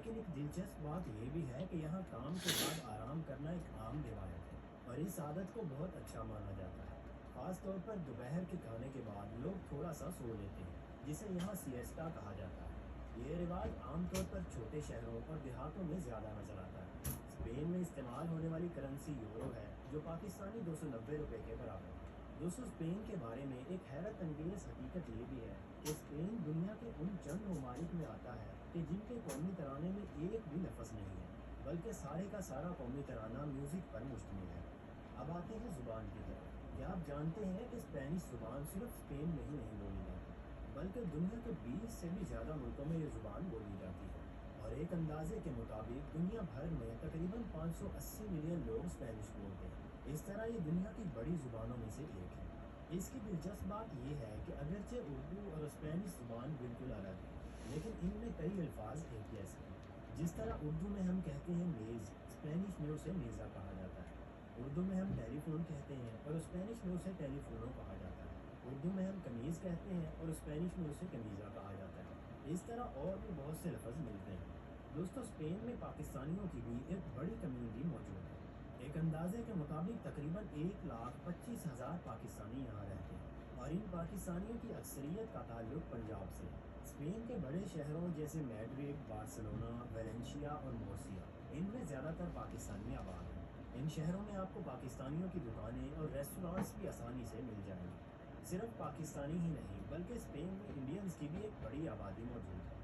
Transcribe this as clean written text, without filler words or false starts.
लेकिन एक दिलचस्प बात ये भी है कि यहाँ काम के बाद आराम करना एक आम रिवायत है और इस आदत को बहुत अच्छा माना जाता है। खास तौर पर दोपहर के खाने के बाद लोग थोड़ा सा सो लेते हैं, जिसे यहाँ सिएस्टा कहा जाता है। ये रिवाज आमतौर पर छोटे शहरों और देहातों में ज़्यादा नजर आता है। स्पेन में इस्तेमाल होने वाली करेंसी यूरो है, जो पाकिस्तानी 290 रुपए के बराबर है। दोस्तों, स्पेन के बारे में एक हैरत अंगेज हकीकत ये भी है कि स्पेन दुनिया के उन चंद ममालिक में आता है कि जिनके कौमी तराने में एक भी लफ्ज़ नहीं है, बल्कि सारे का सारा कौमी तराना म्यूज़िक पर मुश्तमिल है। अब आते हैं ज़ुबान की तरफ। क्या आप जानते हैं कि स्पेनिश ज़ुबान सिर्फ स्पेन में ही नहीं बोली जाती, बल्कि दुनिया के 20 से भी ज़्यादा मुल्कों में ये ज़ुबान बोली जाती है। और एक अंदाजे के मुताबिक दुनिया भर में तकरीबन 580 मिलियन लोग स्पेनिश बोलते हैं। इस तरह ये दुनिया की बड़ी ज़ुबानों में से एक है। इसकी दिलचस्प बात यह है कि अगरचे उर्दू और स्पेनिश ज़ुबान बिल्कुल अलग है, लेकिन इनमें कई अल्फाज एक जैसे हैं। जिस तरह उर्दू में हम कहते हैं मेज़, स्पेनिश में उसे मेज़ा कहा जाता है। उर्दू में हम टेलीफोन कहते हैं और स्पेनिश में उसे टेलीफोनो कहा जाता है। उर्दू में हम कमीज़ कहते हैं और स्पेनिश में उसे कमीज़ा कहा जाता है। इस तरह और भी बहुत से लफ्ज़ मिलते हैं। दोस्तों, स्पेन में पाकिस्तानियों की भी एक बड़ी कम्युनिटी मौजूद है। एक अंदाजे के मुताबिक तकरीबन 1,25,000 पाकिस्तानी यहाँ रहते हैं और इन पाकिस्तानियों की अक्सरियत का ताल्लुक पंजाब से है। स्पेन के बड़े शहरों जैसे मैड्रिड, बार्सिलोना, वेलेंशिया और मोर्सिया, इनमें ज़्यादातर पाकिस्तानी आबाद हैं। इन शहरों में आपको पाकिस्तानियों की दुकानें और रेस्टोरेंट्स भी आसानी से मिल जाएंगे। सिर्फ पाकिस्तानी ही नहीं, बल्कि स्पेन में इंडियंस की भी एक बड़ी आबादी मौजूद है।